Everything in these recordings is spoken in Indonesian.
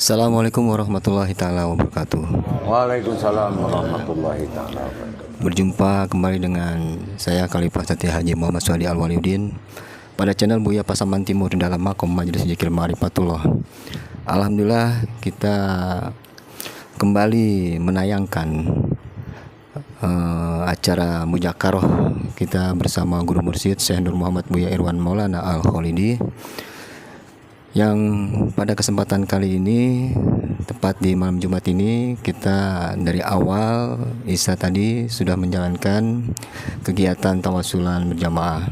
Assalamualaikum warahmatullahi taala wabarakatuh. Waalaikumsalam warahmatullahi taala wabarakatuh. Berjumpa kembali dengan saya Khalifah Setia Haji Muhammad Suhadi Al-Waliuddin pada channel Buya Pasaman Timur dalam Makom Majelis Zikir Ma'rifatullah. Alhamdulillah kita kembali menayangkan acara Mudzakarah kita bersama Guru Mursyid Syekh Nur Muhammad Buya Irwan Maulana Al-Khalidi, yang pada kesempatan kali ini tepat di malam Jumat ini kita dari awal Isya tadi sudah menjalankan kegiatan tawasulan berjamaah.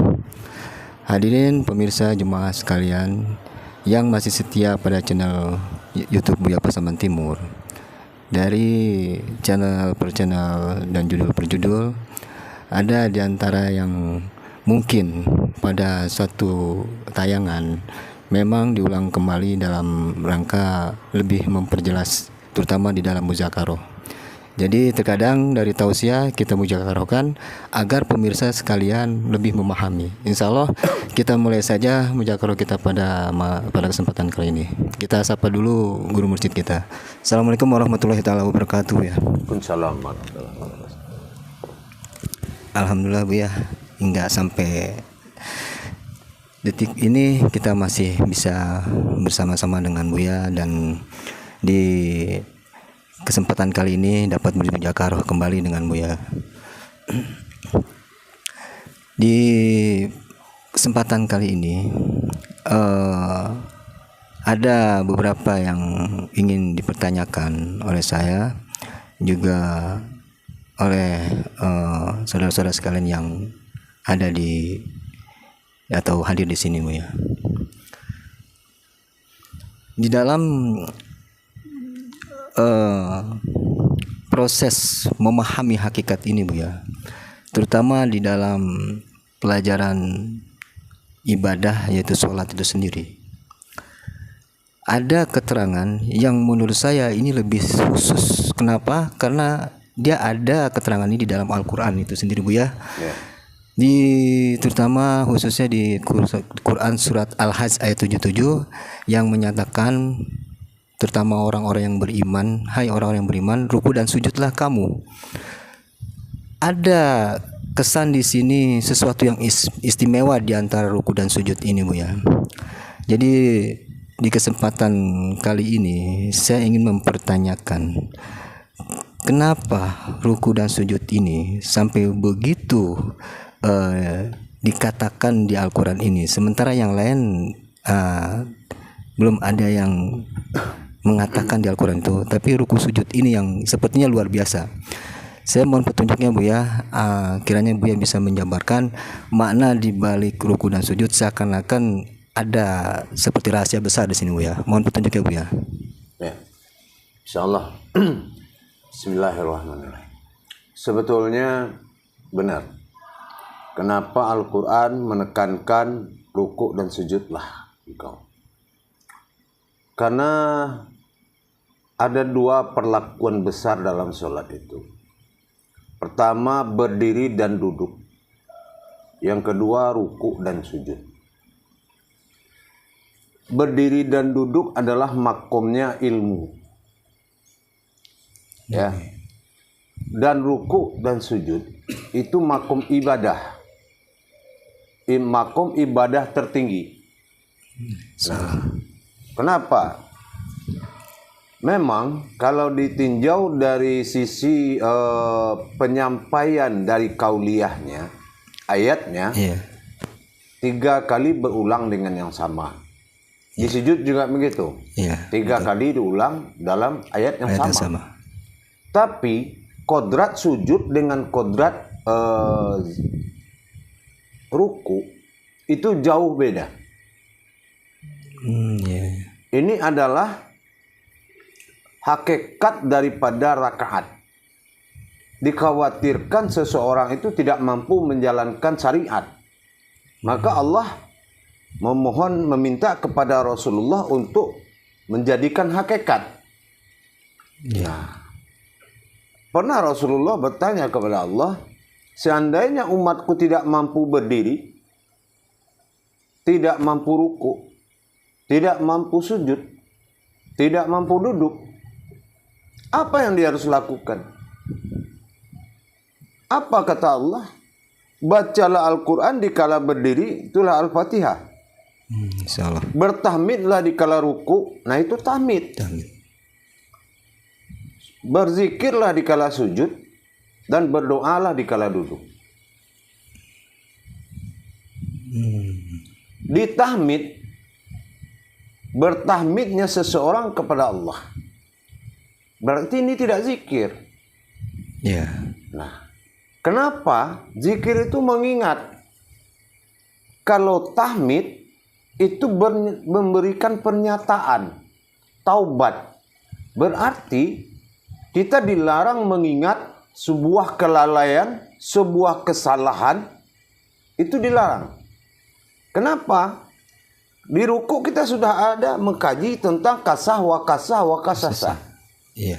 Hadirin pemirsa jemaah sekalian yang masih setia pada channel YouTube Buya Pasaman Timur, dari channel per channel dan judul per judul, ada di antara yang mungkin pada suatu tayangan memang diulang kembali dalam rangka lebih memperjelas, terutama di dalam mudzakarah. Jadi terkadang dari tausiah kita mudzakarahkan agar pemirsa sekalian lebih memahami. Insya Allah kita mulai saja mudzakarah kita pada kesempatan kali ini. Kita sapa dulu Guru Mursyid kita. Assalamualaikum warahmatullahi taala wabarakatuh ya. Waalaikumsalam warahmatullahi wabarakatuh. Alhamdulillah Bu ya, hingga sampai detik ini kita masih bisa bersama-sama dengan Buya, dan di kesempatan kali ini dapat mudzakarah kembali dengan Buya. Di kesempatan kali ini ada beberapa yang ingin dipertanyakan oleh saya, juga oleh saudara-saudara sekalian yang ada di atau hadir di sini Bu ya. Di dalam proses memahami hakikat ini Bu ya, terutama di dalam pelajaran ibadah yaitu sholat itu sendiri, ada keterangan yang menurut saya ini lebih khusus. Kenapa? Karena dia ada keterangan ini di dalam Al-Quran itu sendiri Bu ya. Terutama khususnya di Quran surat Al-Hajj ayat 77 yang menyatakan, terutama orang-orang yang beriman, hai orang-orang yang beriman, ruku dan sujudlah kamu. Ada kesan di sini sesuatu yang istimewa di antara ruku dan sujud ini Bu ya. Jadi di kesempatan kali ini saya ingin mempertanyakan, kenapa ruku dan sujud ini sampai begitu dikatakan di Al-Quran ini, sementara yang lain belum ada yang mengatakan di Al-Quran itu, tapi ruku sujud ini yang sepertinya luar biasa. Saya mohon petunjuknya Bu ya, kiranya Bu ya bisa menjabarkan makna di balik ruku dan sujud, seakan-akan ada seperti rahasia besar di sini Bu ya. Mohon petunjuknya Bu ya. Ya, insyaallah. Bismillahirrahmanirrahim. Sebetulnya benar, kenapa Al-Quran menekankan ruku dan sujudlah engkau? Karena ada dua perlakuan besar dalam sholat itu. Pertama, berdiri dan duduk. Yang kedua, ruku dan sujud. Berdiri dan duduk adalah makomnya ilmu, ya. Dan ruku dan sujud itu makom ibadah, makom ibadah tertinggi. Nah, kenapa? Memang kalau ditinjau dari sisi penyampaian dari kauliyahnya, ayatnya, 3 kali berulang dengan yang sama. Di sujud juga begitu, 3 kali diulang dalam ayat yang sama. Tapi kodrat sujud dengan kodrat ruku itu jauh beda. Ini adalah hakikat daripada rakaat. Dikhawatirkan seseorang itu tidak mampu menjalankan syariat, maka Allah meminta kepada Rasulullah untuk menjadikan hakikat. Pernah Rasulullah bertanya kepada Allah, seandainya umatku tidak mampu berdiri, tidak mampu ruku, tidak mampu sujud, tidak mampu duduk, apa yang dia harus lakukan? Apa kata Allah? Bacalah Al-Quran dikala berdiri, itulah Al-Fatihah. Insyaallah. Bertahmidlah dikala ruku, nah itu tahmid. Berzikirlah dikala sujud, dan berdoalah dikala duduk. Ditahmid, bertahmidnya seseorang kepada Allah, berarti ini tidak zikir. Ya. Nah, kenapa zikir itu mengingat? Kalau tahmid itu memberikan pernyataan taubat, berarti kita dilarang mengingat sebuah kelalaian, sebuah kesalahan, itu dilarang. Kenapa? Di ruku kita sudah ada mengkaji tentang kasah wa kasasah. Iya.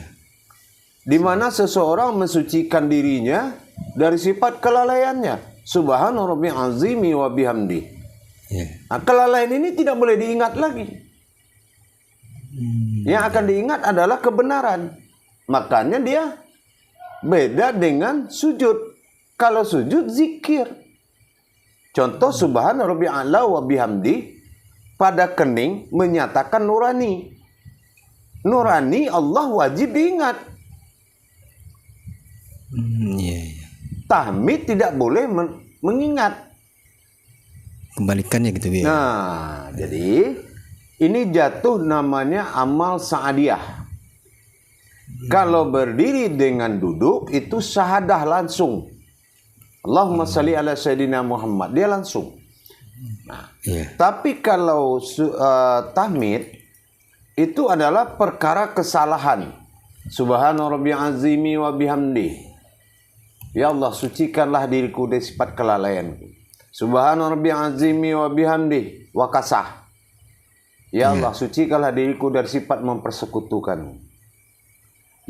Di mana seseorang mensucikan dirinya dari sifat kelalaiannya. Subhana rabbil azimi wa bihamdi. Iya. Nah, kelalaian ini tidak boleh diingat lagi. Yang akan diingat adalah kebenaran. Makanya dia beda dengan sujud. Kalau sujud zikir. Contoh subhana rabbil a'la wa bihamdi, pada kening menyatakan nurani. Nurani Allah wajib diingat. Tahmid tidak boleh mengingat. Kembalikannya gitu ya. Nah, jadi ini jatuh namanya amal sa'adiyah. Kalau berdiri dengan duduk itu syahadah langsung. Allahumma salli ala Sayyidina Muhammad, dia langsung. Nah, tapi kalau tahmid itu adalah perkara kesalahan. Subhana rabbil azimi wa bihamdi. Ya Allah, sucikanlah diriku dari sifat kelalaianku. Subhana rabbil azimi wa bihamdi wa kasah. Ya Allah, sucikanlah diriku dari sifat mempersekutukanmu.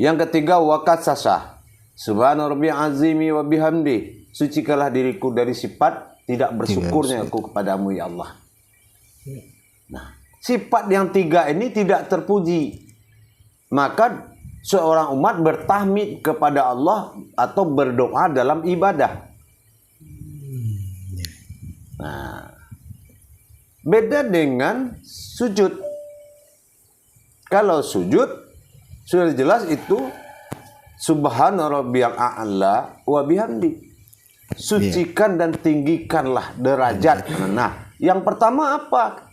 Yang ketiga wa kasasah. Subhana rabbil azimi wa bihamdi. Sucikanlah diriku dari sifat tidak bersyukurnya aku kepadamu ya Allah. Nah, sifat yang tiga ini tidak terpuji. Maka seorang umat bertahmid kepada Allah atau berdoa dalam ibadah. Nah, beda dengan sujud. Kalau sujud sudah jelas itu subhana rabbiyal a'la wa bihamdi. Sucikan dan tinggikanlah derajat. Nah, yang pertama apa?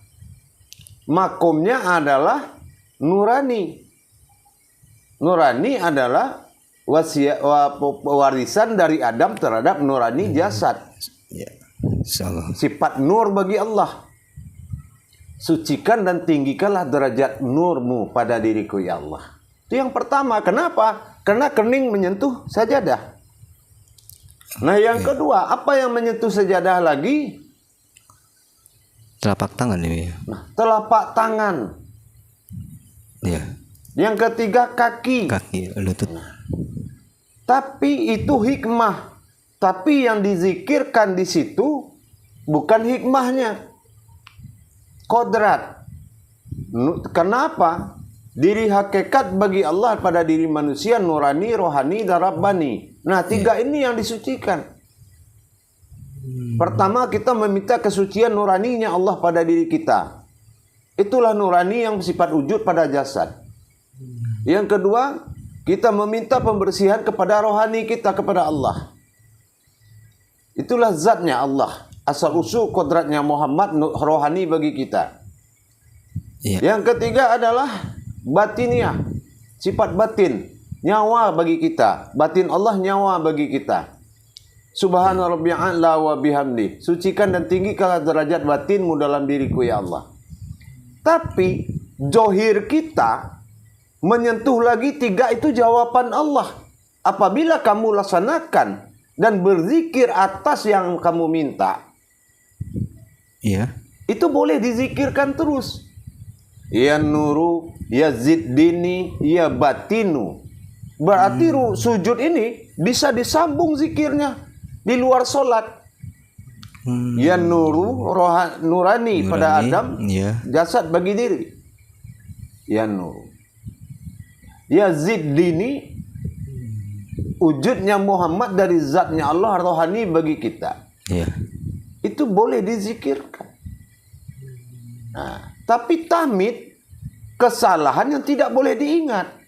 Makomnya adalah nurani. Nurani adalah warisan dari Adam terhadap nurani jasad. Sifat nur bagi Allah. Sucikan dan tinggikanlah derajat nurmu pada diriku ya Allah. Itu yang pertama. Kenapa? Karena kening menyentuh sajadah. Nah, yang kedua, apa yang menyentuh sajadah lagi? Telapak tangan ini. Nah, telapak tangan. Ya. Yang ketiga kaki. Kaki, lutut. Tapi itu hikmah. Tapi yang dizikirkan di situ bukan hikmahnya. Kodrat. Kenapa? Diri hakikat bagi Allah pada diri manusia nurani, rohani, dan rabbani. Nah, tiga ini yang disucikan. Pertama, kita meminta kesucian nuraninya Allah pada diri kita. Itulah nurani yang bersifat wujud pada jasad. Yang kedua, kita meminta pembersihan kepada rohani kita kepada Allah. Itulah zatnya Allah. Asal usul kodratnya Muhammad rohani bagi kita. Yang ketiga adalah batiniah, sifat batin, nyawa bagi kita. Batin Allah nyawa bagi kita. Subhana rabbil a'la wa bihamdi. Sucikan dan tinggikanlah derajat batinmu dalam diriku ya Allah. Tapi zohir kita menyentuh lagi tiga itu jawaban Allah. Apabila kamu laksanakan dan berzikir atas yang kamu minta, itu boleh dizikirkan terus. Ya nuru, ya ziddini, ya batinu. Berarti sujud ini bisa disambung zikirnya di luar sholat. Ya nurani pada Adam, jasad bagi diri. Ya nuru. Ya zid dini, wujudnya Muhammad dari zatnya Allah rohani bagi kita. Itu boleh dizikirkan. Nah, tapi tahmid kesalahan yang tidak boleh diingat.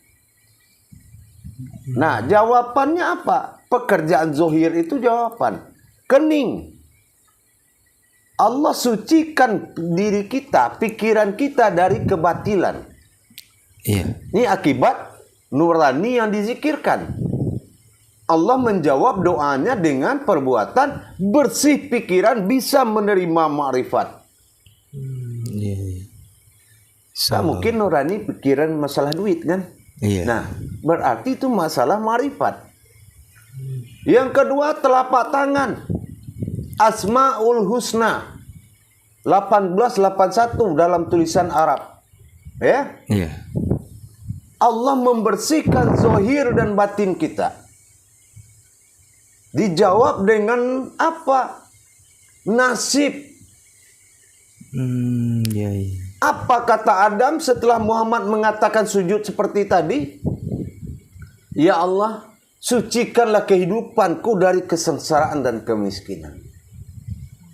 Nah, jawabannya apa? Pekerjaan zohir itu jawaban. Kening. Allah sucikan diri kita, pikiran kita dari kebatilan. Ini akibat nurani yang dizikirkan. Allah menjawab doanya dengan perbuatan bersih pikiran, bisa menerima ma'rifat. Tak mungkin nurani pikiran masalah duit kan? Nah, berarti itu masalah ma'rifat. Yang kedua, telapak tangan. Asmaul Husna 1881 dalam tulisan Arab. Allah membersihkan zahir dan batin kita. Dijawab dengan apa? Nasib. Apa kata Adam setelah Muhammad mengatakan sujud seperti tadi? Ya Allah, sucikanlah kehidupanku dari kesengsaraan dan kemiskinan.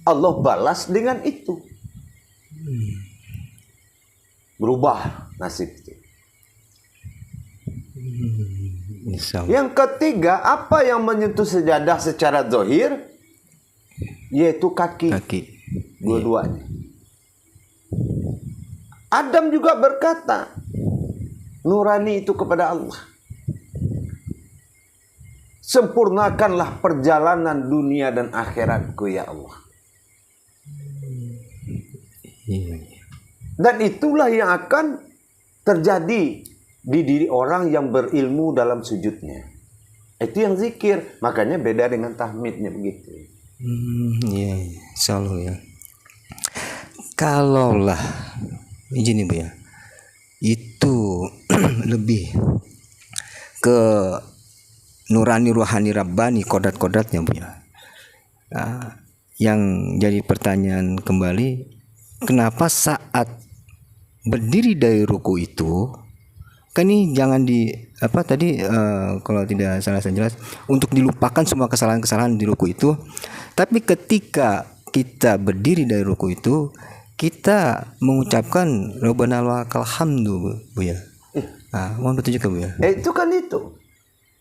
Allah balas dengan itu. Berubah nasib itu. Yang ketiga, apa yang menyentuh sejadah secara zahir? Yaitu kaki. Dua-duanya. Adam juga berkata, nurani itu kepada Allah. Sempurnakanlah perjalanan dunia dan akhiratku ya Allah. Dan itulah yang akan terjadi di diri orang yang berilmu dalam sujudnya. Itu yang zikir. Makanya beda dengan tahmidnya begitu. Selalu ya. Kalaulah izin Bu ya, itu lebih ke nurani rohani rabbani, kodrat-kodratnya Bu ya. Yang jadi pertanyaan kembali, kenapa saat berdiri dari ruku itu, kan ini jangan kalau tidak salah saya jelas, untuk dilupakan semua kesalahan-kesalahan di ruku itu, tapi ketika kita berdiri dari ruku itu, kita mengucapkan Rabbana lakal hamdu Bu ya. Mohon petunjuk Bu ya. Itu kan itu.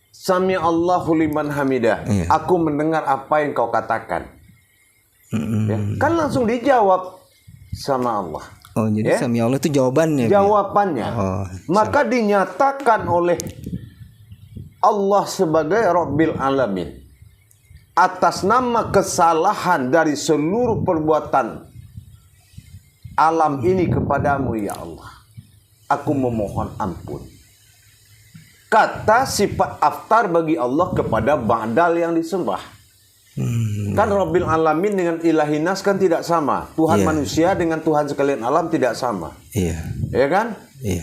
Sami Allahu liman hamidah. Aku mendengar apa yang kau katakan. Kan langsung dijawab sama Allah. Jadi Sami Allah itu jawabannya. Jawabannya. Maka dinyatakan oleh Allah sebagai Rabbil Alamin. Atas nama kesalahan dari seluruh perbuatan alam ini kepadamu ya Allah, aku memohon ampun. Kata sifat aftar bagi Allah kepada ba'dal yang disembah. Kan Rabbil Alamin dengan Ilahinas kan tidak sama. Tuhan manusia dengan Tuhan sekalian alam tidak sama. Ya kan?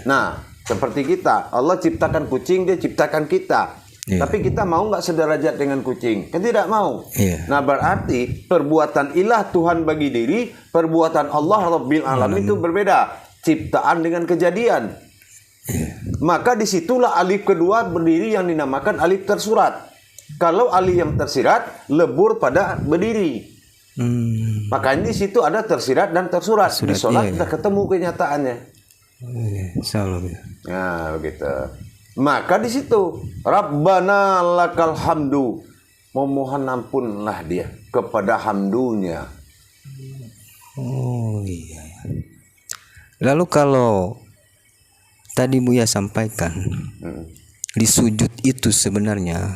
Nah, seperti kita, Allah ciptakan kucing, Dia ciptakan kita. Tapi kita mau nggak sederajat dengan kucing? Kan tidak mau. Nah, berarti perbuatan ilah Tuhan bagi diri, perbuatan Allah Rabbil Alamin itu berbeda. Ciptaan dengan kejadian. Maka disitulah alif kedua berdiri yang dinamakan alif tersurat. Kalau alif yang tersirat lebur pada berdiri. Makanya di situ ada tersirat dan tersurat. Di sholat kita ketemu kenyataannya. Nah, begitu. Maka di situ Rabbana lakal hamdu, memohon ampunlah dia kepada hamdunya. Lalu kalau tadi Buya sampaikan di sujud itu sebenarnya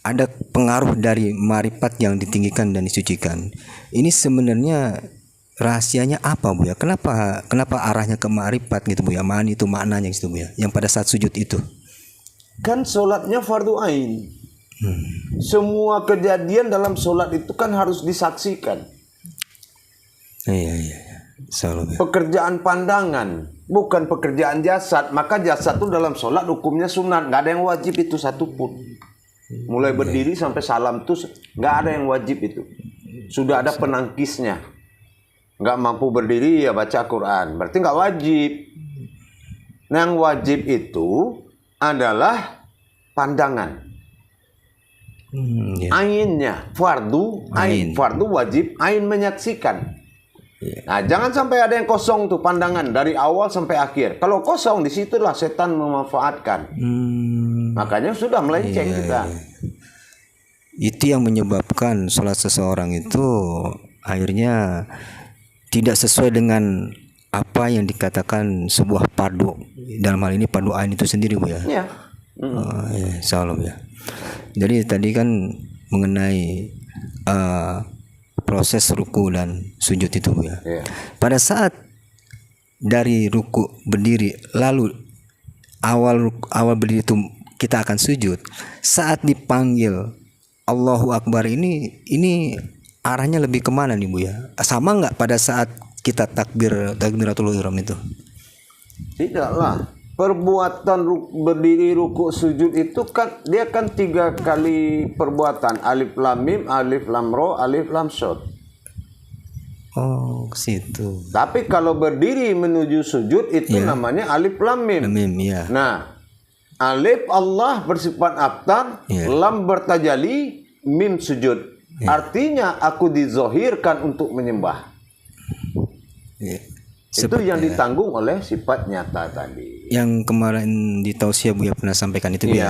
ada pengaruh dari marifat yang ditinggikan dan disucikan. Ini sebenarnya rahasianya apa Bu ya? Kenapa arahnya ke ma'rifat gitu Bu ya? Ma'ani itu maknanya gitu Bu ya? Yang pada saat sujud itu. Kan sholatnya fardu ain. Semua kejadian dalam sholat itu kan harus disaksikan. Iya. Selalu. Pekerjaan pandangan, bukan pekerjaan jasad. Maka jasad itu dalam sholat hukumnya sunat. Nggak ada yang wajib itu satupun. Mulai berdiri sampai salam itu nggak ada yang wajib itu. sudah ada penangkisnya. Nggak mampu berdiri ya baca Quran. Berarti nggak wajib. Nah, yang wajib itu adalah pandangan. Ainnya, fardu ain. Fardu wajib ain menyaksikan. Nah, jangan sampai ada yang kosong tuh pandangan dari awal sampai akhir. Kalau kosong, disitulah setan memanfaatkan. Makanya sudah melenceng kita. Itu yang menyebabkan sholat seseorang itu akhirnya tidak sesuai dengan apa yang dikatakan sebuah fardu. Dalam hal ini fardu ain itu sendiri, Bu ya. Iya. Insyaallah ya. Jadi tadi kan mengenai proses ruku dan sujud itu, Bu ya. Pada saat dari ruku berdiri, lalu awal berdiri itu kita akan sujud. Saat dipanggil Allahu Akbar ini arahnya lebih kemana nih, Bu ya? Sama nggak pada saat kita takbiratul ihram itu? Tidaklah. Perbuatan berdiri, ruku, sujud itu kan dia kan 3 kali perbuatan. Alif lam mim, alif lam ro, alif lam shod. Oh, ke situ. Tapi kalau berdiri menuju sujud itu namanya alif lam mim. Ya. Nah, alif Allah bersifat abtar, lam bertajali, mim sujud. Artinya aku dizohirkan untuk menyembah. Itu yang ditanggung oleh sifat nyata tadi. Yang kemarin di tausiah Bu ya pernah sampaikan itu, Bu ya.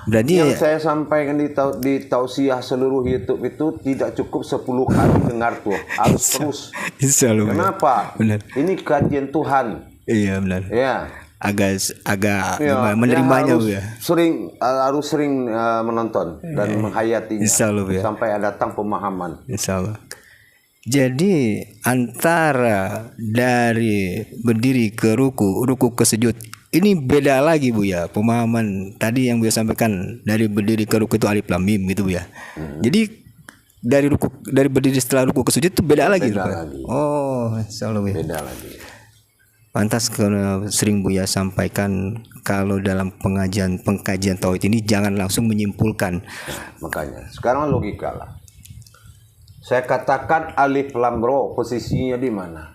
Berarti yang saya sampaikan di tausiah seluruh YouTube itu tidak cukup 10 kali dengar tuh, harus terus. Insyaallah. Kenapa? Benar. Ini kajian Tuhan. Iya, benar. Ya. Agak menerimanya, Bu ya. Harus sering menonton dan menghayatinya. Insyaallah, Bu ya. Sampai datang pemahaman. Insyaallah. Jadi antara dari berdiri ke ruku ke sujud ini beda lagi, Bu ya. Pemahaman tadi yang Bu sampaikan dari berdiri ke ruku itu alif lam mim gitu, Bu ya. Jadi dari berdiri setelah ruku ke sujud itu beda lagi. Oh, insyaallah, Bu. Beda lagi. Pantas karena sering Bu ya sampaikan kalau dalam pengkajian tauhid ini jangan langsung menyimpulkan. Makanya sekarang logika lah. Saya katakan alif lam ro, posisinya di mana?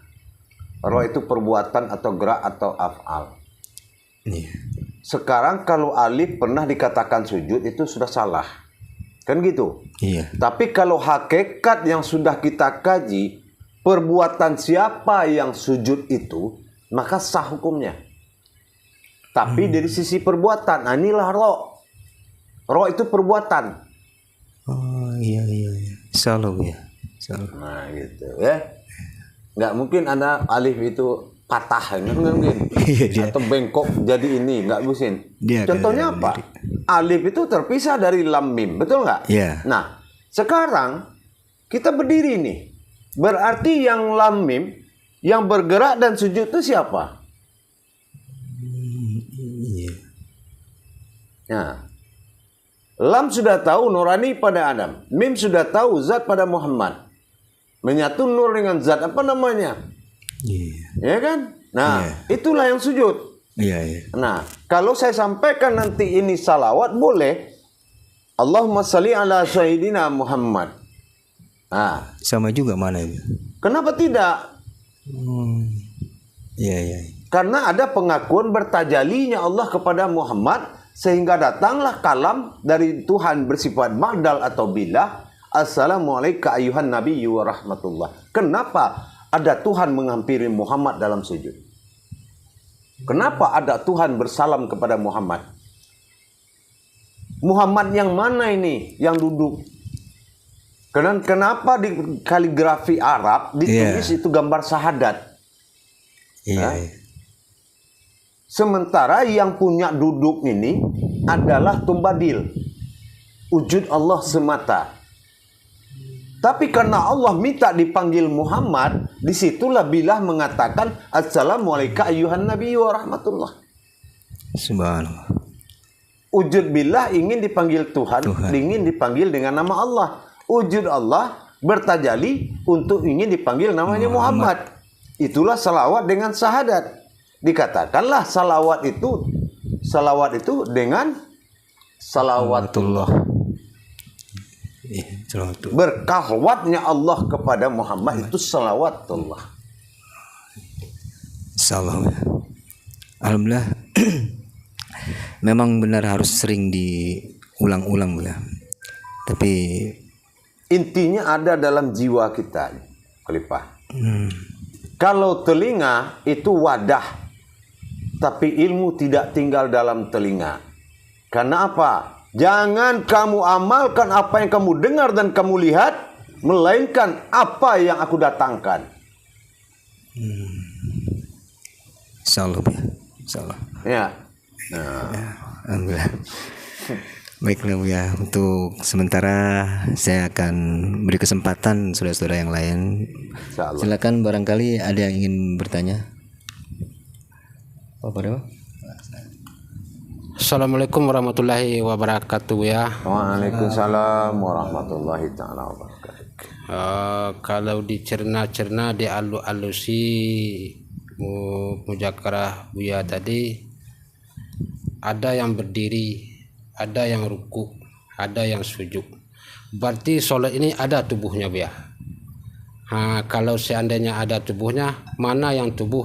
Ro itu perbuatan atau gerak atau af'al. Sekarang kalau alif pernah dikatakan sujud itu sudah salah. Kan gitu? Iya. Tapi kalau hakikat yang sudah kita kaji, perbuatan siapa yang sujud itu, maka sah hukumnya. Tapi dari sisi perbuatan, inilah ro. Ro itu perbuatan. Oh iya. Insyaallah, ya. Nah gitu ya. Nggak mungkin ada alif itu patah, nggak mungkin. Atau bengkok jadi ini, nggak mungkin. Contohnya apa? Alif itu terpisah dari lam mim, betul nggak? Iya. Nah, sekarang kita berdiri nih. Berarti yang lam mim, yang bergerak dan sujud itu siapa? Nah, lam sudah tahu nurani pada Adam. Mim sudah tahu zat pada Muhammad. Menyatu nur dengan zat apa namanya? Ya kan? Nah, itulah yang sujud. Nah, kalau saya sampaikan nanti ini salawat boleh. Allahumma sholli ala sayyidina Muhammad. Nah, sama juga mana itu? Kenapa tidak? Karena ada pengakuan bertajalinya Allah kepada Muhammad, sehingga datanglah kalam dari Tuhan bersifat ma'dal atau bilah. Assalamualaikum ayuhan nabiyyu wa rahmatullah. Kenapa ada Tuhan menghampiri Muhammad dalam sujud? Kenapa ada Tuhan bersalam kepada Muhammad? Muhammad yang mana ini yang duduk? Kenapa di kaligrafi Arab ditulis itu gambar syahadat? Sementara yang punya duduk ini adalah tumbadil, wujud Allah semata. Tapi karena Allah minta dipanggil Muhammad, disitulah bilah mengatakan Assalamualaikum ayuhan nabiyyu wa rahmatullah. Subhanallah. Wujud bilah ingin dipanggil Tuhan, ingin dipanggil dengan nama Allah. Wujud Allah bertajali untuk ingin dipanggil namanya Muhammad. Itulah salawat dengan syahadat. Dikatakanlah salawat itu dengan salawatullah. Berkahwatnya Allah kepada Muhammad itu salawatullah. Insyaallah. Alhamdulillah. Memang benar harus sering diulang-ulang ya. Tapi intinya ada dalam jiwa kita, Khalifah. Kalau telinga itu wadah, tapi ilmu tidak tinggal dalam telinga. Karena apa? Jangan kamu amalkan apa yang kamu dengar dan kamu lihat, melainkan apa yang aku datangkan. Insyaallah ya. Insyaallah. Ya. Alhamdulillah. Baiklah Bu ya, untuk sementara saya akan beri kesempatan saudara-saudara yang lain. Silakan, barangkali ada yang ingin bertanya. Assalamualaikum warahmatullahi wabarakatuh ya. Waalaikumsalam warahmatullahi taala wabarakatuh. Kalau dicerna-cerna, dialu-alusi mujakarah Buya tadi, ada yang berdiri, ada yang ruku, ada yang sujud. Berarti sholat ini ada tubuhnya Bu ya. Kalau seandainya ada tubuhnya, mana yang tubuh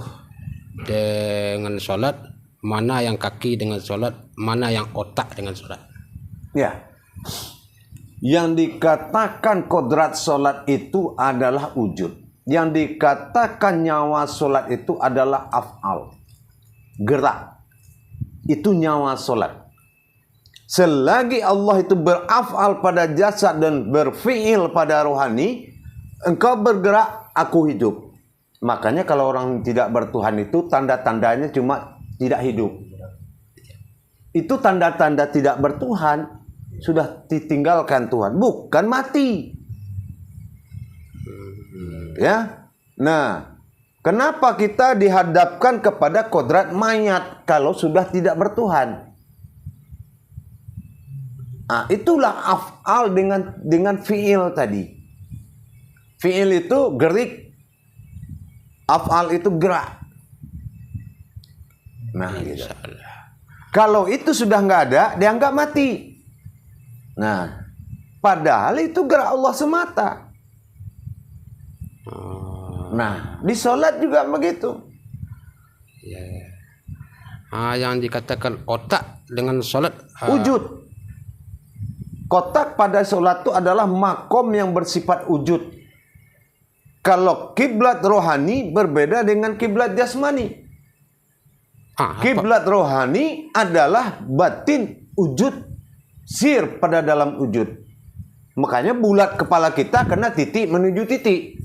dengan sholat, mana yang kaki dengan sholat, mana yang otak dengan sholat? Ya. Yang dikatakan kodrat sholat itu adalah wujud. Yang dikatakan nyawa sholat itu adalah af'al, gerak. Itu nyawa sholat. Selagi Allah itu beraf'al pada jasad dan berfi'il pada rohani, engkau bergerak, aku hidup. Makanya kalau orang tidak bertuhan itu tanda-tandanya cuma tidak hidup. Itu tanda-tanda tidak bertuhan, sudah ditinggalkan Tuhan, bukan mati. Ya. Nah, kenapa kita dihadapkan kepada kodrat mayat kalau sudah tidak bertuhan? Itulah af'al dengan fi'il tadi. Fi'il itu gerik, af'al itu gerak. Nah, gitu. Kalau itu sudah nggak ada, dianggap mati. Nah, padahal itu gerak Allah semata. Nah, di sholat juga begitu. Yang dikatakan otak dengan sholat, wujud. Kotak pada sholat itu adalah makom yang bersifat wujud. Kalau kiblat rohani berbeda dengan kiblat jasmani. Kiblat rohani adalah batin, wujud, sir pada dalam wujud. Makanya bulat kepala kita karena titik menuju titik.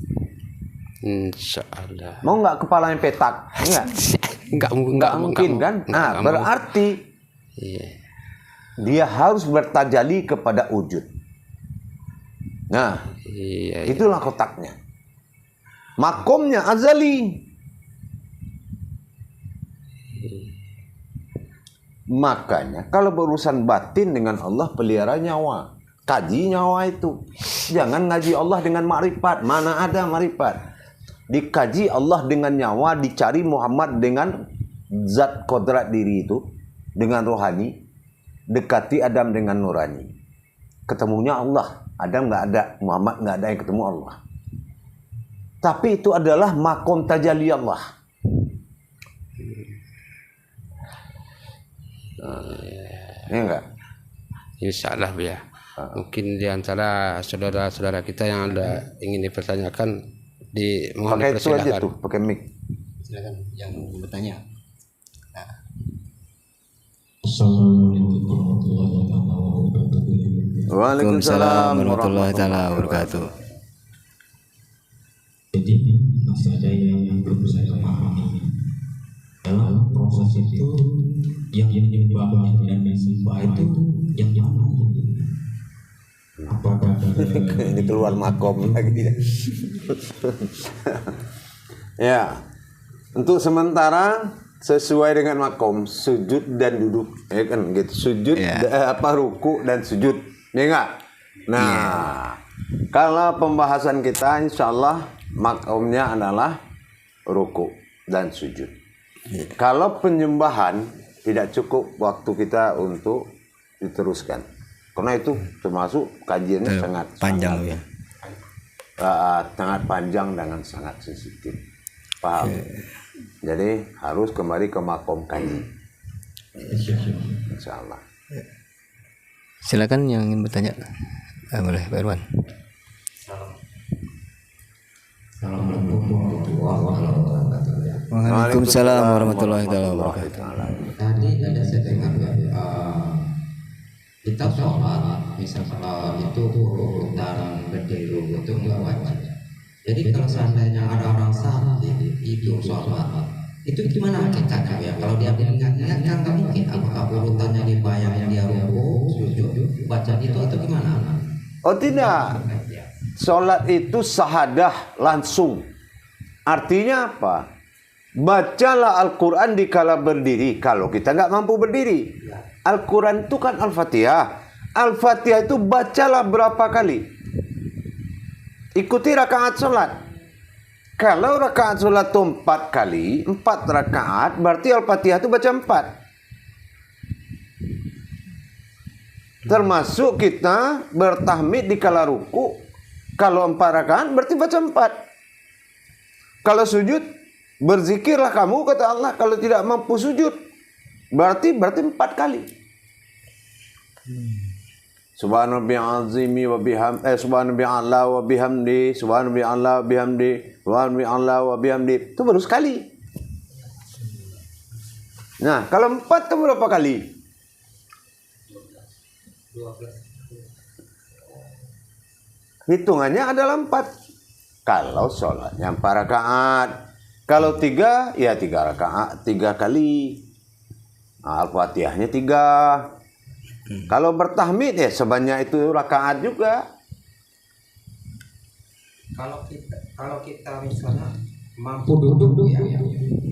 Insyaallah. Mau nggak kepalanya petak? Enggak mungkin kan? Berarti dia harus bertajali kepada wujud. Nah, itulah kotaknya. Makomnya azali. Makanya kalau berurusan batin dengan Allah, pelihara nyawa. Kaji nyawa itu. Jangan ngaji Allah dengan makrifat. Mana ada makrifat? Dikaji Allah dengan nyawa, dicari Muhammad dengan zat kodrat diri itu, dengan rohani. Dekati Adam dengan nurani. Ketemunya Allah. Adam nggak ada, Muhammad nggak ada yang ketemu Allah. Tapi itu adalah makom tajalli Allah. Ya enggak? Insyaallah ya. Mungkin di antara saudara-saudara kita yang ada ingin dipertanyakan, mohon pakai itu aja dipersilakan. tuh, pakai mic. Silakan yang bertanya. Assalamualaikum warahmatullahi wabarakatuh. Waalaikumsalam warahmatullahi wabarakatuh. Jadi masih ada yang belum saya pahami. Dalam proses itu yang menyembah dan disembah itu yang mana? Apakah ini keluar makom lagi ya? Ya, untuk sementara sesuai dengan makom, sujud dan duduk, ya kan gitu. Sujud, ruku dan sujud, ya enggak? Nah, kalau pembahasan kita insyaallah makomnya adalah ruku dan sujud. Kalau penyembahan tidak cukup waktu kita untuk diteruskan. Karena itu termasuk kajiannya sangat panjang ya. Sangat panjang dan sangat sensitif. Paham? Jadi harus kembali ke makom kaji. Insya Allah. Silakan yang ingin bertanya. Boleh Pak Irwan. Waalaikumsalam warahmatullahi wabarakatuh. Tadi ada saya dengar kita sholat, misal kalau itu dan berdiri itu nggak wajib. Jadi kalau seandainya ada orang sakit itu sholat, itu gimana hakikatnya ya? Kalau dia mengingat-ingat kan nggak mungkin. Apakah urutannya dibayang dia rukuk, sujud, baca itu atau gimana? Oh tidak. Sholat itu sahadah langsung. Artinya apa? Bacalah Al-Quran dikala berdiri. Kalau kita nggak mampu berdiri, Al-Quran itu kan Al-Fatihah. Al-Fatihah itu bacalah berapa kali? Ikuti rakaat sholat. Kalau rakaat sholat itu 4 kali, 4 rakaat, berarti Al-Fatihah itu baca 4. Termasuk kita bertahmid dikala ruku. Kalau 4 rakaat berarti baca 4. Kalau sujud, berzikirlah kamu kata Allah. Kalau tidak mampu sujud, berarti 4 kali. Subhanallah azimi wa bihamdi, subhanallah wa bihamdi, subhanallah wa bihamdi, subhanallah wa bihamdi. Itu baru sekali. Nah, kalau 4 itu berapa kali? 12. Hitungannya adalah 4. Kalau sholatnya 4 rakaat. Kalau 3, ya 3 rakaat, 3 kali. Al-Fatihahnya 3. Kalau bertahmid ya sebanyak itu rakaat juga. Kalau kita misalnya mampu duduk ya.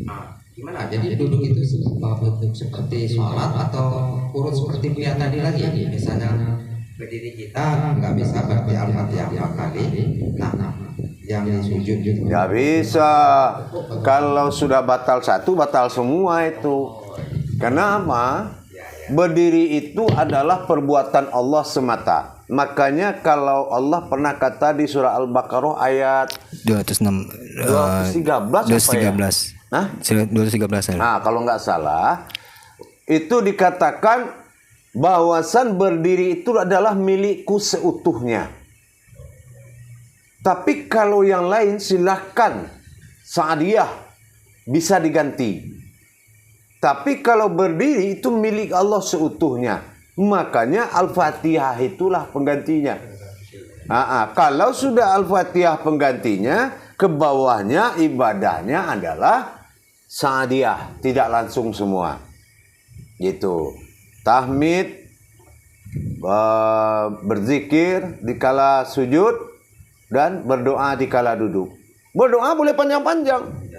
Nah, gimana? Jadi duduk itu seperti sholat atau urut seperti dia tadi lagi. Misalnya berdiri kita nggak bisa baca Al-Fatihah 4 kali. Nah, yang sujud juga nggak bisa. Kalau sudah batal satu, batal semua itu. Kenapa? Berdiri itu adalah perbuatan Allah semata. Makanya kalau Allah pernah kata di surah Al-Baqarah ayat 213 Hah? 213. Nah, kalau nggak salah itu dikatakan bahwasan berdiri itu adalah milikku seutuhnya. Tapi kalau yang lain silahkan Sa'adiyah bisa diganti. Tapi kalau berdiri itu milik Allah seutuhnya. Makanya Al-Fatihah itulah penggantinya. Kalau sudah Al-Fatihah penggantinya, ke bawahnya ibadahnya adalah Sa'adiyah, tidak langsung semua. Gitu. Tahmid, berzikir dikala sujud, dan berdoa dikala duduk. Berdoa boleh panjang-panjang.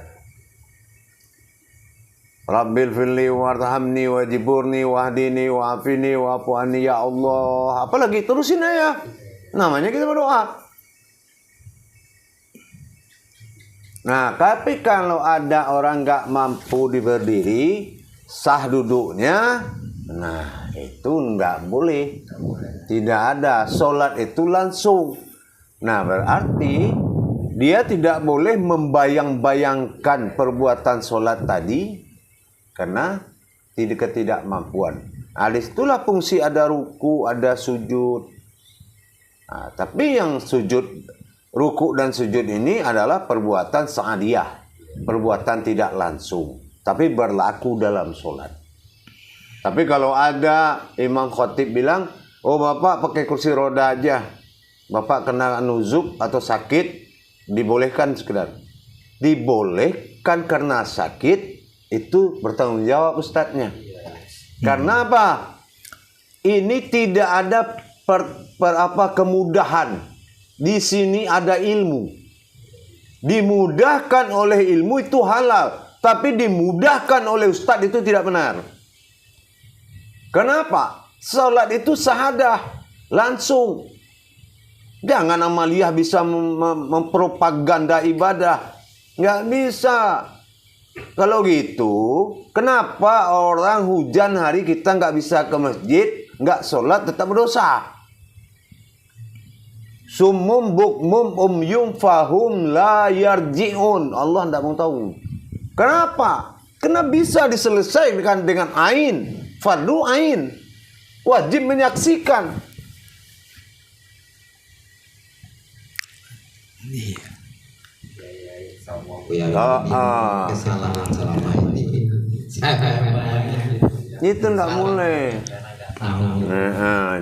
Rabbil firli warhamni wajiburni wahdini wa'afini wa'afu'ani ya Allah. Apalagi terusin aja. Namanya kita berdoa. Nah, tapi kalau ada orang nggak mampu berdiri, sah duduknya, nah itu nggak boleh. Tidak ada. Sholat itu langsung. Nah, berarti dia tidak boleh membayang-bayangkan perbuatan sholat tadi karena ketidakmampuan. Itulah fungsi ada ruku, ada sujud. Nah, tapi yang sujud, ruku dan sujud ini adalah perbuatan sa'adiyah, perbuatan tidak langsung, tapi berlaku dalam sholat. Tapi kalau ada imam khotib bilang, oh bapak pakai kursi roda aja, bapak kena nuzuk atau sakit, dibolehkan sekedar. Dibolehkan karena sakit, itu bertanggung jawab ustadznya. Karena apa? Ini tidak ada kemudahan. Di sini ada ilmu. Dimudahkan oleh ilmu itu halal, tapi dimudahkan oleh ustadz itu tidak benar. Kenapa? Salat itu sahadah langsung. Jangan amaliyah bisa mempropaganda ibadah. Nggak bisa. Kalau gitu, kenapa orang hujan hari kita nggak bisa ke masjid, nggak sholat tetap berdosa. Sumum bukmum umyum fahum la yarji'un. Allah tidak mau tahu. Kenapa? Karena bisa diselesaikan dengan ain, fardu ain, wajib menyaksikan. Kesalahan selama ini. Itu nggak boleh.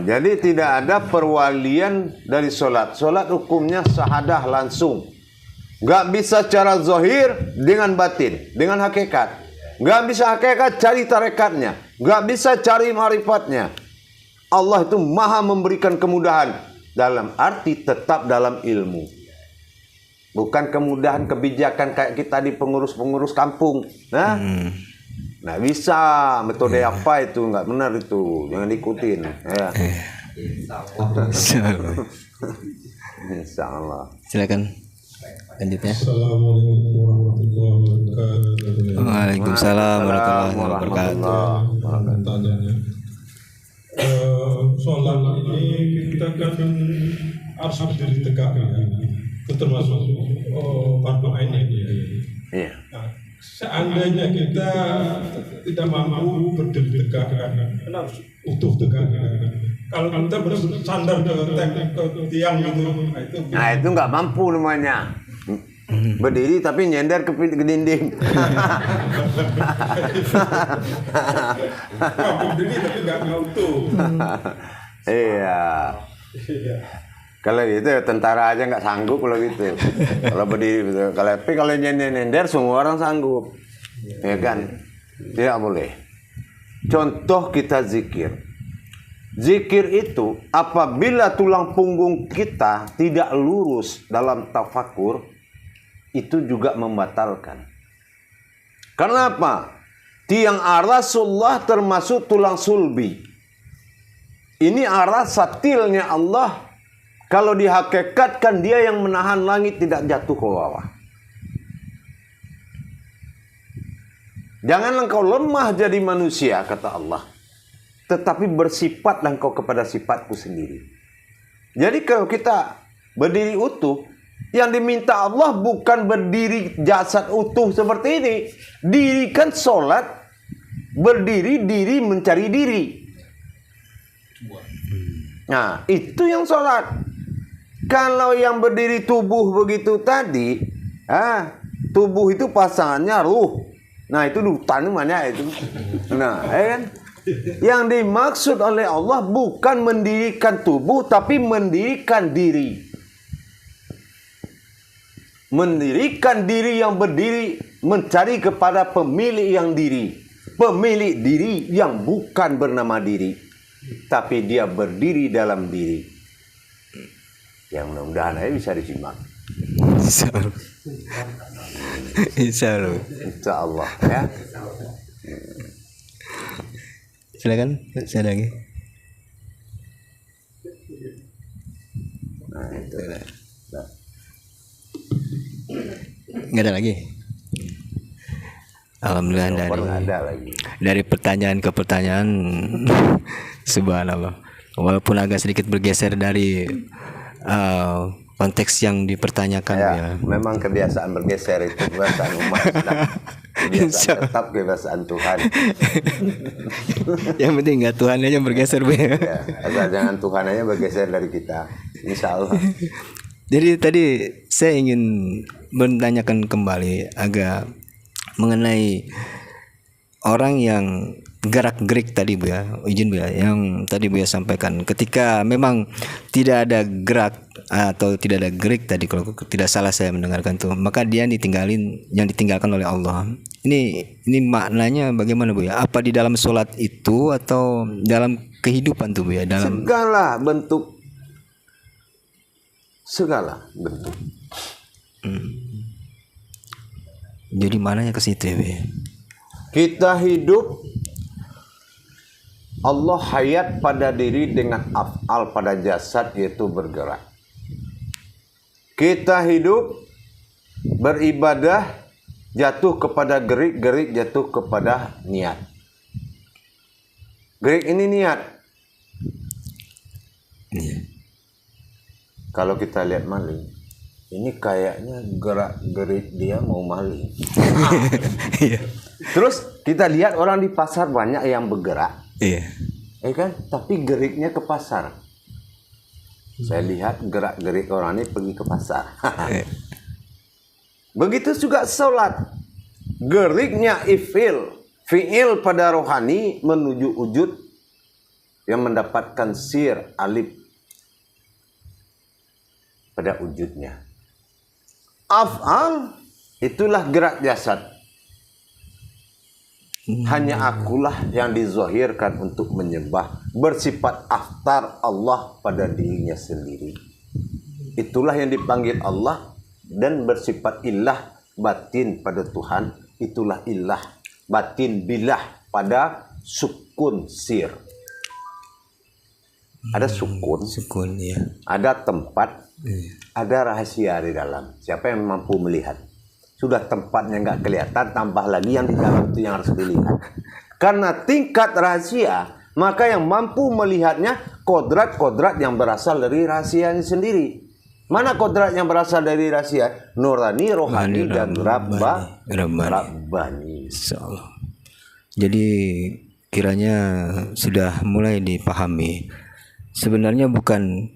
Jadi tidak ada perwalian dari sholat. Sholat hukumnya syahadah langsung. Nggak bisa secara zahir dengan batin, dengan hakikat. Nggak bisa hakikat cari tarekatnya. Nggak bisa cari marifatnya. Allah itu maha memberikan kemudahan. Dalam arti tetap dalam ilmu. Bukan kemudahan kebijakan kayak kita di pengurus-pengurus kampung. Nah, nggak bisa. Metode apa itu? Nggak benar itu. Jangan diikutin. Ya. Insya Allah. Silakan lanjutnya. Assalamualaikum warahmatullahi wabarakatuh. Waalaikumsalam warahmatullahi wabarakatuh. Pertanyaannya, sholat ini kita kan harus berdiri tegak, ya. Itu termasuk fardu ain ya. Iya. Nah, seandainya kita tidak mampu berdiri tegak, kan harus utuh tegak. Kalau kita bersandar ke tiang gitu, itu nggak mampu namanya. Berdiri tapi nyender ke dinding. berdiri tapi nggak utuh. Iya. Kalau gitu tentara aja nggak sanggup kalau gitu. Kalau berdiri gitu. Kalau nyender semua orang sanggup. Ya kan? Tidak boleh. Contoh kita zikir. Zikir itu apabila tulang punggung kita tidak lurus dalam tafakur, itu juga membatalkan. Karena apa? Tiang arasullah termasuk tulang sulbi. Ini aras satilnya Allah. Kalau dihakikatkan dia yang menahan langit tidak jatuh ke bawah. Janganlah engkau lemah jadi manusia, kata Allah. Tetapi bersifatlah engkau kepada sifatku sendiri. Jadi kalau kita berdiri utuh, yang diminta Allah bukan berdiri jasad utuh seperti ini. Dirikan sholat, berdiri diri mencari diri. Nah, itu yang sholat. Kalau yang berdiri tubuh begitu tadi, tubuh itu pasangannya ruh. Nah, itu dutan namanya itu. Nah, kan? Yang dimaksud oleh Allah bukan mendirikan tubuh, tapi mendirikan diri. Mendirikan diri yang berdiri, mencari kepada pemilik yang diri. Pemilik diri yang bukan bernama diri, tapi dia berdiri dalam diri. Yang mudah-mudahan aja bisa disimak. Insya Allah. Insya Allah ya. Silakan, saya lagi. Nah, itu. Nggak ada lagi. Alhamdulillah dari pertanyaan ke pertanyaan. Subhanallah. Walaupun agak sedikit bergeser dari konteks yang dipertanyakan ya. Memang kebiasaan bergeser itu kebiasaan umat. Kebiasaan tetap kebiasaan Tuhan. Yang penting nggak Tuhan aja bergeser ya. Asal jangan Tuhan aja bergeser dari kita. Insya Allah. Jadi tadi saya ingin menanyakan kembali agak mengenai orang yang gerak-gerik tadi Bu ya, izin Bu ya, yang tadi Bu ya sampaikan. Ketika memang tidak ada gerak atau tidak ada gerik tadi, kalau tidak salah saya mendengarkan tuh, maka dia yang ditinggalkan oleh Allah. Ini maknanya bagaimana Bu ya? Apa di dalam sholat itu atau dalam kehidupan tuh Bu ya? Dalam segala bentuk. Jadi mananya ke situ ya Bu ya? Kita hidup, Allah hayat pada diri dengan af'al pada jasad, yaitu bergerak. Kita hidup, beribadah, jatuh kepada gerik jatuh kepada niat. Gerik ini niat. kalau kita lihat maling, ini kayaknya gerak-gerik dia mau maling. Terus kita lihat orang di pasar banyak yang bergerak, kan? Tapi geriknya ke pasar. Saya lihat gerak-gerik orang ini pergi ke pasar. Begitu juga sholat, geriknya fi'il pada rohani menuju wujud yang mendapatkan sir alif pada wujudnya. Af'al itulah gerak jasad. Hanya akulah yang dizahirkan untuk menyembah, bersifat aftar Allah pada dirinya sendiri. Itulah yang dipanggil Allah, dan bersifat ilah batin pada Tuhan. Itulah ilah batin bilah pada sukun sir. Ada sukun, ya. Ada tempat, ada rahasia di dalam. Siapa yang mampu melihat? Sudah tempatnya nggak kelihatan, tambah lagi yang di dalam itu yang harus dilihat. Karena tingkat rahasia, maka yang mampu melihatnya kodrat-kodrat yang berasal dari rahasianya sendiri. Mana kodrat yang berasal dari rahasia? Nurani, rohani, dan Rabbani. Insyaallah. Jadi kiranya sudah mulai dipahami. Sebenarnya bukan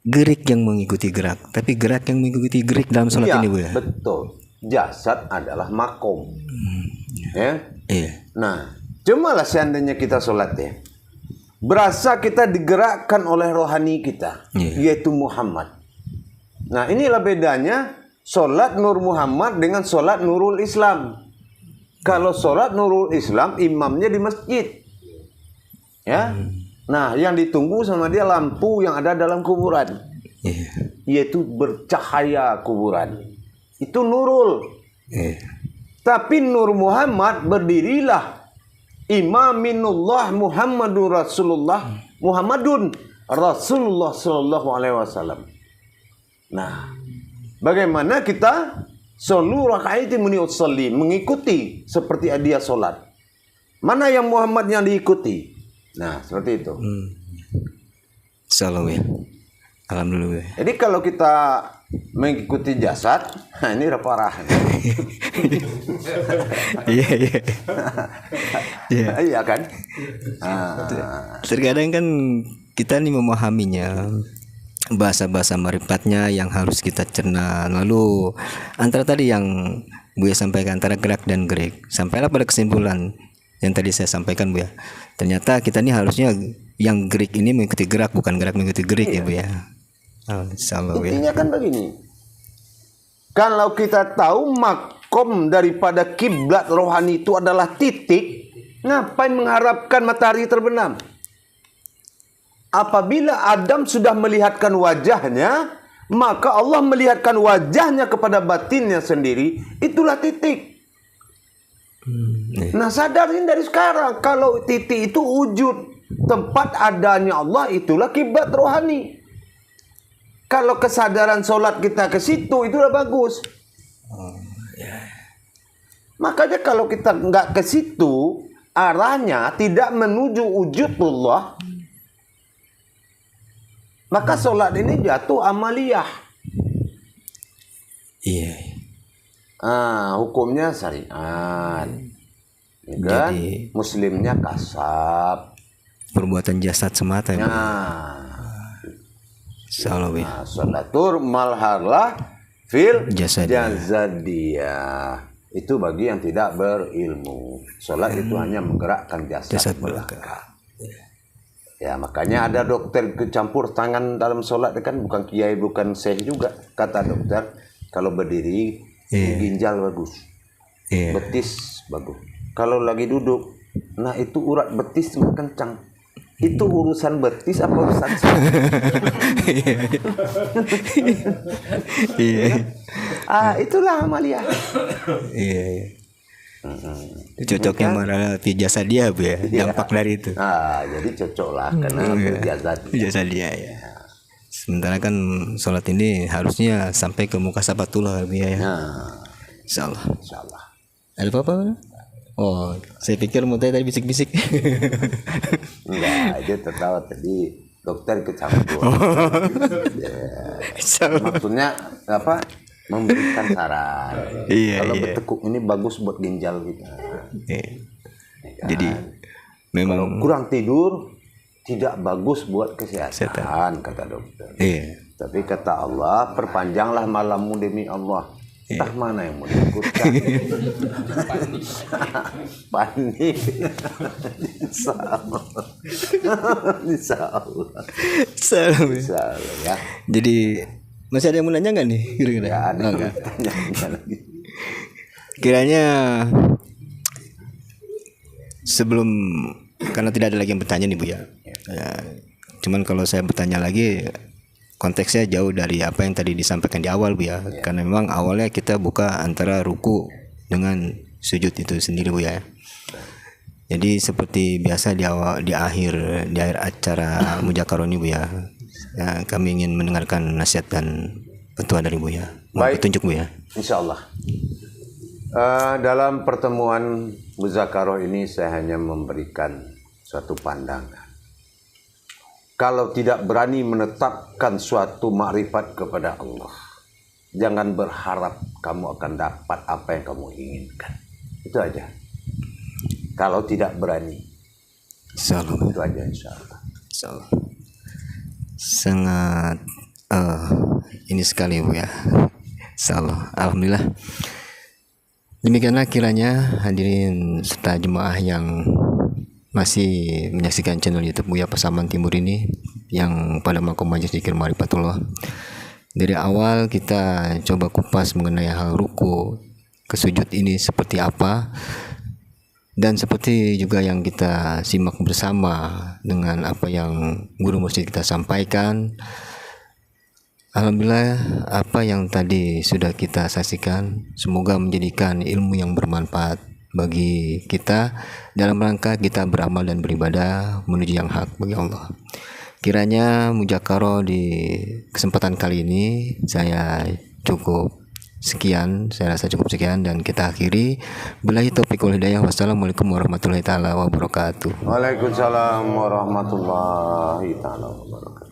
gerik yang mengikuti gerak, tapi gerak yang mengikuti gerik dalam sholat ini, Bu ya. Betul. Jasad adalah makom. Ya. Nah, cumalah seandainya kita sholat ya, berasa kita digerakkan oleh rohani kita, yaitu Muhammad. Nah, inilah bedanya sholat Nur Muhammad dengan sholat Nurul Islam. Kalau sholat Nurul Islam, imamnya di masjid, ya. Nah, yang ditunggu sama dia lampu yang ada dalam kuburan, yaitu bercahaya kuburan. Itu Nurul. Tapi Nur Muhammad berdirilah Imaminullah Muhammadun Rasulullah Sallallahu Alaihi Wasallam. Nah, bagaimana kita seluruh rakaat mengikuti seperti dia solat? Mana yang Muhammad yang diikuti? Nah, seperti itu. Salam ya. Alhamdulillah. Jadi kalau kita mengikuti jasad, nah ini udah parah. Iya kan? Terkadang kan kita nih memahaminya, bahasa-bahasa marifatnya yang harus kita cerna. Lalu antara tadi yang Buya sampaikan, antara gerak dan gerik, sampailah pada kesimpulan yang tadi saya sampaikan, Bu ya. Ternyata kita ini harusnya yang gerik ini mengikuti gerak, bukan gerak mengikuti gerik, ya Bu ya. Intinya kan begini. Kalau kita tahu makom daripada kiblat rohani itu adalah titik, ngapain mengharapkan matahari terbenam? Apabila Adam sudah melihatkan wajahnya, maka Allah melihatkan wajahnya kepada batinnya sendiri. Itulah titik. Nah, sadarin dari sekarang kalau titik itu wujud, tempat adanya Allah, itulah kiblat rohani. Kalau kesadaran sholat kita ke situ, itu udah bagus. Makanya kalau kita nggak ke situ, arahnya tidak menuju wujudullah, maka sholat ini jatuh amaliyah. Hukumnya syariat, ya kan? Jadi, muslimnya kasab, perbuatan jasad semata. Sholatur malharlah fil jasadiyah. Itu bagi yang tidak berilmu. Sholat itu hanya menggerakkan jasad belaka. Ya, makanya ada dokter kecampur tangan dalam sholat, kan bukan kiai, bukan syekh juga. Kata dokter, kalau berdiri ginjal bagus, betis bagus. Kalau lagi duduk, nah itu urat betis kencang. Itu urusan betis apa urusan itulah amaliyah. Cocoknya mana jasa dia, Bu ya, dampak dari itu. Jadi cocoklah karena jasa dia ya. Sementara kan sholat ini harusnya sampai ke muka sabatullah, Bu ya. Insyaallah. Ada apa? Oh, saya pikir mau tadi bisik-bisik. Enggak, aja tertawa tadi. dokter kecampur. Ya. Maksudnya apa? Memberikan saran. Kalau bertekuk ini bagus buat ginjal kita. Ya kan? Jadi memang kalau kurang tidur tidak bagus buat kesehatan kata dokter. Tapi kata Allah, perpanjanglah malammu demi Allah. Entah mana yang mau diikutkan. Panik. Insyaallah ya. Jadi masih ada yang mau nanya nggak nih kira-kira? Ya, ada yang tanya lagi. Kiranya sebelum, karena tidak ada lagi yang bertanya nih Bu ya. Cuman kalau saya bertanya lagi, konteksnya jauh dari apa yang tadi disampaikan di awal Bu ya. Karena memang awalnya kita buka antara ruku dengan sujud itu sendiri Bu ya. Jadi seperti biasa di akhir acara Mujakarah ini Bu ya. Kami ingin mendengarkan nasihat dan petua dari Bu ya. Baik, petunjuk Bu ya. Insyaallah. Dalam pertemuan Muzakarah ini saya hanya memberikan suatu pandangan. Kalau tidak berani menetapkan suatu makrifat kepada Allah, jangan berharap kamu akan dapat apa yang kamu inginkan. Itu aja. Kalau tidak berani, insyaallah. Itu aja insyaallah. Insyaallah. Sangat ini sekali Bu ya. Insyaallah. Alhamdulillah. Demikianlah kiranya hadirin serta jemaah yang masih menyaksikan channel YouTube Buya Pasaman Timur ini, yang pada makom Majelis Zikir Ma'rifatullah. Dari awal kita coba kupas mengenai hal ruku ke sujud ini seperti apa, dan seperti juga yang kita simak bersama dengan apa yang guru mursyid kita sampaikan. Alhamdulillah, apa yang tadi sudah kita saksikan semoga menjadikan ilmu yang bermanfaat bagi kita dalam rangka kita beramal dan beribadah menuju yang hak bagi Allah. Kiranya Mujakarah di kesempatan kali ini saya rasa cukup sekian dan kita akhiri. Billahi taufiq wal hidayah. Wassalamualaikum warahmatullahi taala wabarakatuh. Waalaikumsalam warahmatullahi taala wabarakatuh.